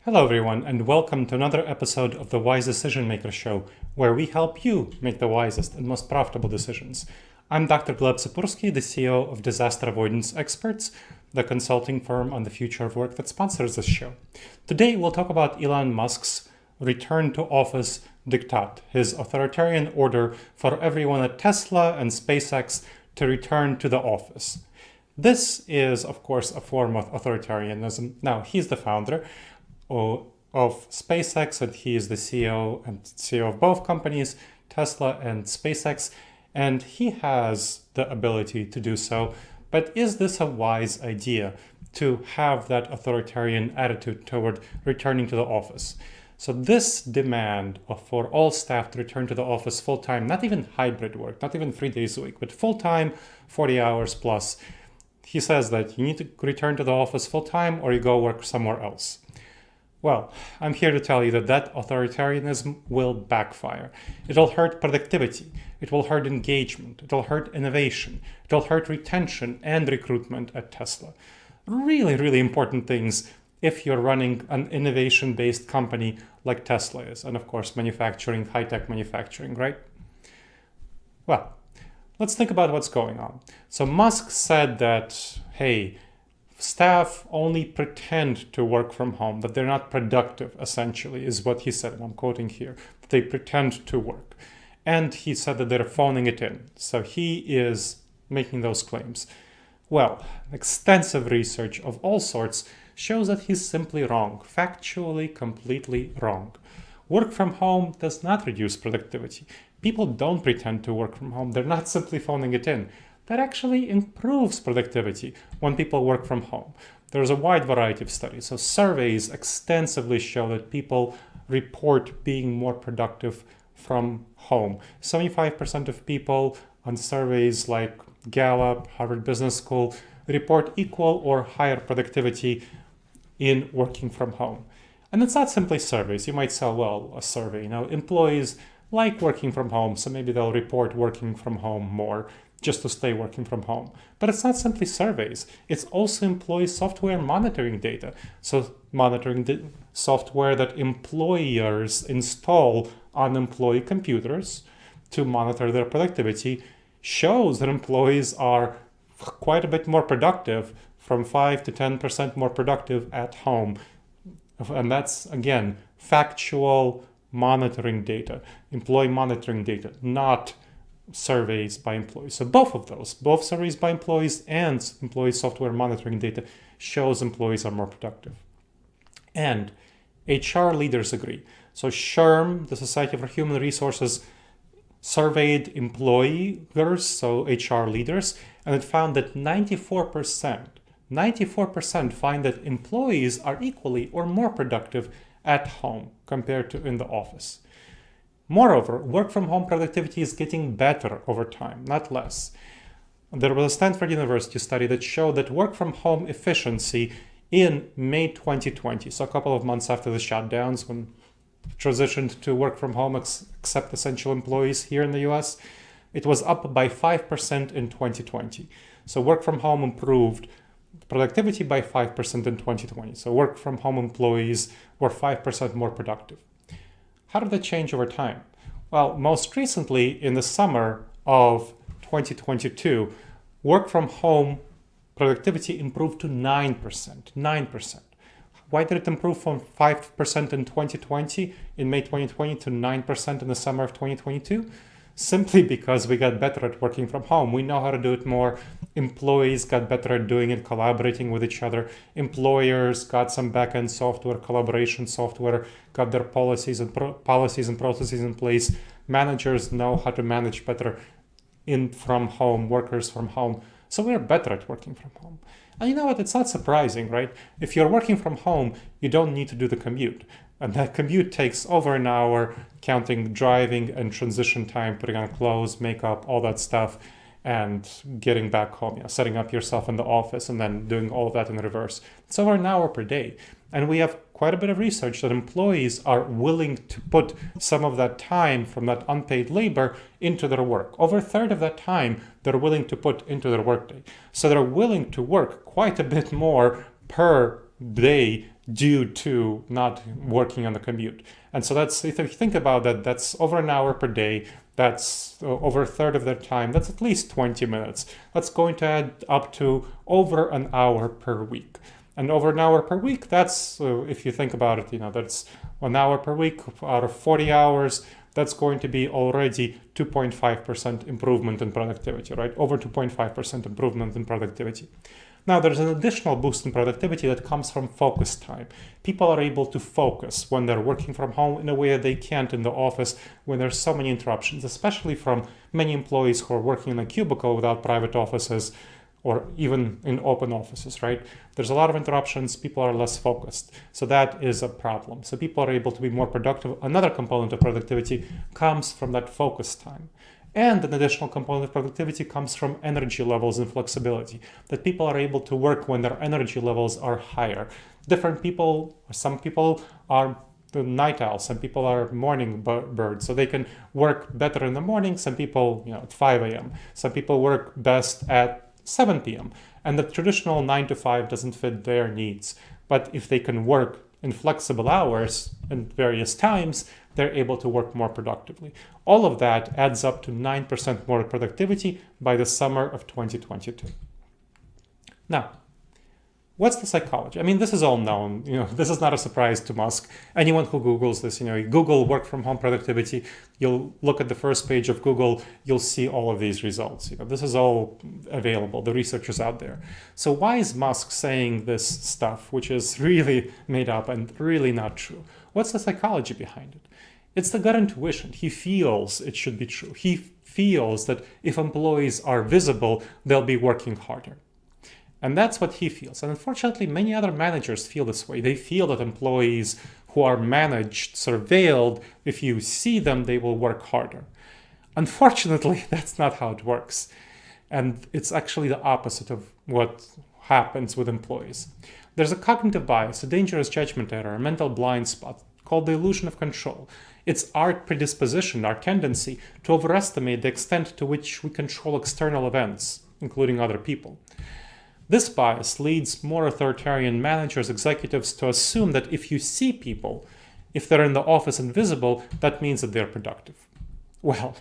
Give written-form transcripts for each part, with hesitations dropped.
Hello everyone, and welcome to another episode of the Wise Decision Maker Show, where we help you make the wisest and most profitable decisions. I'm Dr. Gleb Tsipursky, the CEO of Disaster Avoidance Experts, the consulting firm on the future of work that sponsors this show. Today we'll talk about Elon Musk's return to office diktat, his authoritarian order for everyone at Tesla and SpaceX to return to the office. This is, of course, a form of authoritarianism. Now, he's the founder of SpaceX, and he is the CEO of both companies, Tesla and SpaceX, and he has the ability to do so. But is this a wise idea to have that authoritarian attitude toward returning to the office? So this demand for all staff to return to the office full-time, not even hybrid work, not even 3 days a week, but full-time, 40 hours plus, he says that you need to return to the office full-time or you go work somewhere else. Well, I'm here to tell you that authoritarianism will backfire. It'll hurt productivity, it will hurt engagement, it'll hurt innovation, it'll hurt retention and recruitment at Tesla. Really, really important things if you're running an innovation-based company like Tesla is, and of course manufacturing, high-tech manufacturing, right? Well, let's think about what's going on. So Musk said that, hey, staff only pretend to work from home, that they're not productive, essentially, is what he said, and I'm quoting here. They pretend to work. And he said that they're phoning it in. So he is making those claims. Well, extensive research of all sorts shows that he's simply wrong, factually completely wrong. Work from home does not reduce productivity. People don't pretend to work from home. They're not simply phoning it in. That actually improves productivity when people work from home. There's a wide variety of studies. So surveys extensively show that people report being more productive from home. 75% of people on surveys like Gallup, Harvard Business School, report equal or higher productivity in working from home. And it's not simply surveys. You might say, well, a survey, employees like working from home, so maybe they'll report working from home more just to stay working from home. But it's not simply surveys. It's also employee software monitoring data. So monitoring software that employers install on employee computers to monitor their productivity shows that employees are quite a bit more productive, from 5 to 10% more productive at home. And that's, again, factual monitoring data, employee monitoring data, not surveys by employees. So both of those, both surveys by employees and employee software monitoring data, shows employees are more productive. And HR leaders agree. So SHRM, the Society for Human Resources, surveyed employers, so HR leaders, and it found that 94% find that employees are equally or more productive at home compared to in the office. Moreover, work from home productivity is getting better over time, not less. There was a Stanford University study that showed that work from home efficiency in May 2020, so a couple of months after the shutdowns when transitioned to work from home except essential employees here in the US, it was up by 5% in 2020. So work from home improved productivity by 5% in 2020. So work from home employees were 5% more productive. How did that change over time? Well, most recently in the summer of 2022, work from home productivity improved to 9%. 9%. Why did it improve from 5% in 2020, in May 2020, to 9% in the summer of 2022? Simply because we got better at working from home. We know how to do it more. Employees got better at doing it, collaborating with each other. Employers got some back-end software, collaboration software, got their policies and processes in place. Managers know how to manage better from home, workers from home. So we're better at working from home. And you know what? It's not surprising, right? If you're working from home, you don't need to do the commute. And that commute takes over an hour, counting driving and transition time, putting on clothes, makeup, all that stuff, and getting back home, setting up yourself in the office and then doing all of that in reverse. It's over an hour per day. And we have quite a bit of research that employees are willing to put some of that time from that unpaid labor into their work. Over a third of that time, they're willing to put into their workday. So they're willing to work quite a bit more per day due to not working on the commute. And so that's, if you think about that, that's over an hour per day. That's over a third of their time. That's at least 20 minutes. That's going to add up to over an hour per week. And over an hour per week, that's, if you think about it, that's 1 hour per week out of 40 hours. That's going to be already 2.5% improvement in productivity, right? Over 2.5% improvement in productivity. Now, there's an additional boost in productivity that comes from focus time. People are able to focus when they're working from home in a way that they can't in the office when there's so many interruptions, especially from many employees who are working in a cubicle without private offices or even in open offices, right? There's a lot of interruptions, people are less focused. So that is a problem. So people are able to be more productive. Another component of productivity comes from that focus time. And an additional component of productivity comes from energy levels and flexibility, that people are able to work when their energy levels are higher. Different people, some people are the night owls, some people are morning birds, so they can work better in the morning. Some people, at 5 a.m. Some people work best at 7 p.m. And the traditional 9 to 5 doesn't fit their needs. But if they can work in flexible hours and various times, they're able to work more productively. All of that adds up to 9% more productivity by the summer of 2022. Now, what's the psychology? I mean, this is all known. This is not a surprise to Musk. Anyone who Googles this, you Google work from home productivity, you'll look at the first page of Google, you'll see all of these results. This is all available. The research is out there. So why is Musk saying this stuff, which is really made up and really not true? What's the psychology behind it? It's the gut intuition. He feels it should be true. He feels that if employees are visible, they'll be working harder. And that's what he feels. And unfortunately, many other managers feel this way. They feel that employees who are managed, surveilled, if you see them, they will work harder. Unfortunately, that's not how it works. And it's actually the opposite of what happens with employees. There's a cognitive bias, a dangerous judgment error, a mental blind spot called the illusion of control. It's our predisposition, our tendency to overestimate the extent to which we control external events, including other people. This bias leads more authoritarian managers, executives to assume that if you see people, if they're in the office and visible, that means that they're productive. Well,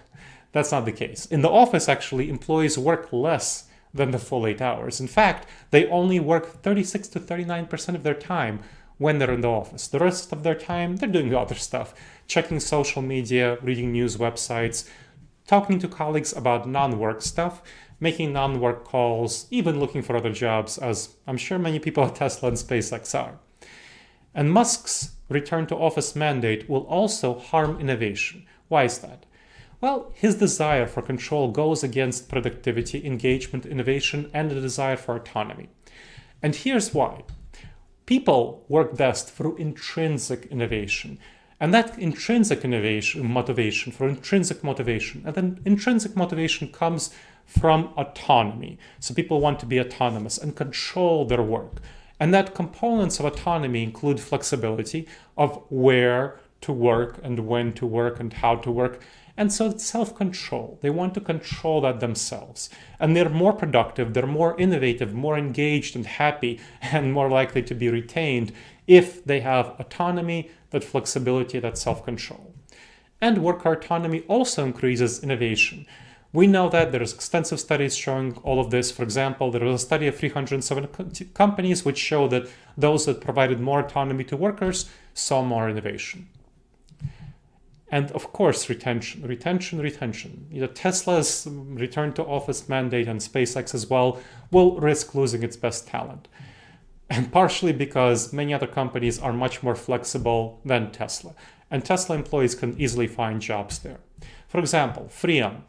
that's not the case. In the office, actually, employees work less than the full 8 hours. In fact, they only work 36 to 39% of their time when they're in the office. The rest of their time, they're doing other stuff, checking social media, reading news websites, talking to colleagues about non-work stuff, making non-work calls, even looking for other jobs, as I'm sure many people at Tesla and SpaceX are. And Musk's return to office mandate will also harm innovation. Why is that? Well, his desire for control goes against productivity, engagement, innovation, and the desire for autonomy. And here's why. People work best through intrinsic innovation. And that intrinsic motivation, and then intrinsic motivation comes from autonomy. So people want to be autonomous and control their work. And that components of autonomy include flexibility of where to work and when to work and how to work. And so it's self-control. They want to control that themselves. And they're more productive, they're more innovative, more engaged and happy, and more likely to be retained if they have autonomy, that flexibility, that self-control. And worker autonomy also increases innovation. We know that there's extensive studies showing all of this. For example, there was a study of 307 companies which showed that those that provided more autonomy to workers saw more innovation. And of course, retention. Tesla's return to office mandate and SpaceX as well will risk losing its best talent. And partially because many other companies are much more flexible than Tesla. And Tesla employees can easily find jobs there. For example, 3M,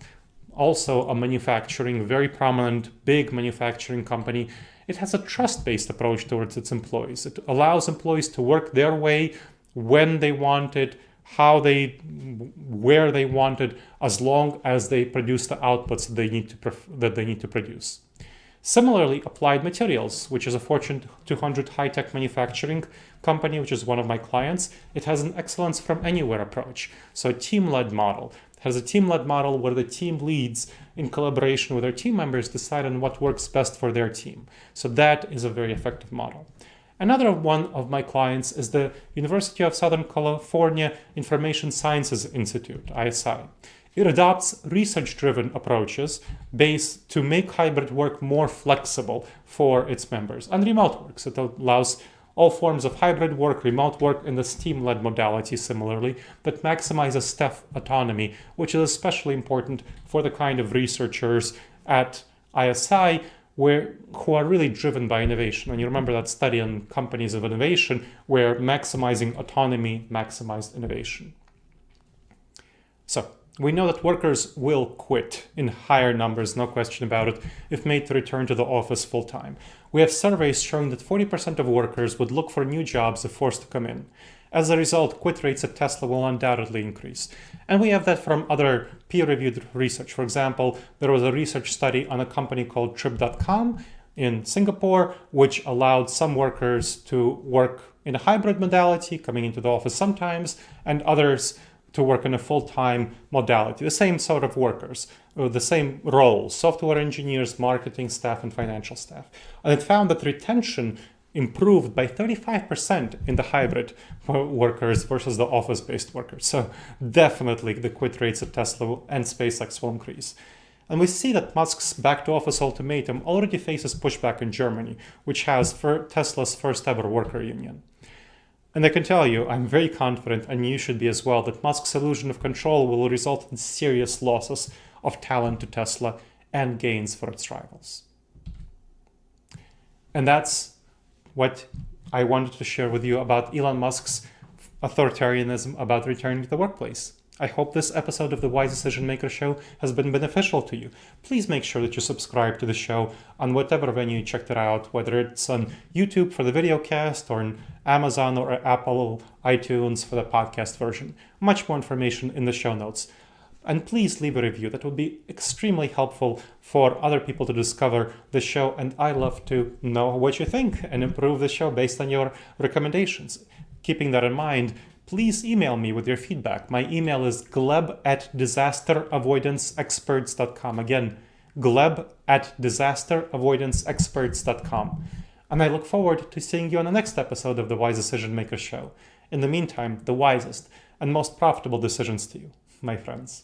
also a very prominent, big manufacturing company. It has a trust-based approach towards its employees. It allows employees to work their way, when they want it, where they want it, as long as they produce the outputs that they need to produce. Similarly, Applied Materials, which is a Fortune 200 high-tech manufacturing company, which is one of my clients, it has an excellence from anywhere approach. So a team-led model. It has a team-led model where the team leads in collaboration with their team members decide on what works best for their team. So that is a very effective model. Another one of my clients is the University of Southern California Information Sciences Institute, ISI. It adopts research-driven approaches based to make hybrid work more flexible for its members and remote work. So it allows all forms of hybrid work, remote work, and the STEAM-led modality similarly, but maximizes staff autonomy, which is especially important for the kind of researchers at ISI who are really driven by innovation. And you remember that study on companies of innovation where maximizing autonomy maximized innovation. So we know that workers will quit in higher numbers, no question about it, if made to return to the office full-time. We have surveys showing that 40% of workers would look for new jobs if forced to come in. As a result, quit rates at Tesla will undoubtedly increase. And we have that from other peer-reviewed research. For example, there was a research study on a company called Trip.com in Singapore, which allowed some workers to work in a hybrid modality, coming into the office sometimes, and others to work in a full-time modality, the same sort of workers, the same roles, software engineers, marketing staff, and financial staff. And it found that retention improved by 35% in the hybrid workers versus the office-based workers. So definitely the quit rates at Tesla and SpaceX will increase. And we see that Musk's back-to-office ultimatum already faces pushback in Germany, which has Tesla's first ever worker union. And I can tell you, I'm very confident, and you should be as well, that Musk's illusion of control will result in serious losses of talent to Tesla and gains for its rivals. And that's what I wanted to share with you about Elon Musk's authoritarianism about returning to the workplace. I hope this episode of the Wise Decision Maker Show has been beneficial to you. Please make sure that you subscribe to the show on whatever venue you checked it out, whether it's on YouTube for the video cast or on Amazon or Apple iTunes for the podcast version. Much more information in the show notes. And please leave a review. That would be extremely helpful for other people to discover the show. And I love to know what you think and improve the show based on your recommendations. Keeping that in mind, please email me with your feedback. My email is gleb@disasteravoidanceexperts.com. Again, gleb@disasteravoidanceexperts.com. And I look forward to seeing you on the next episode of the Wise Decision Maker Show. In the meantime, the wisest and most profitable decisions to you, my friends.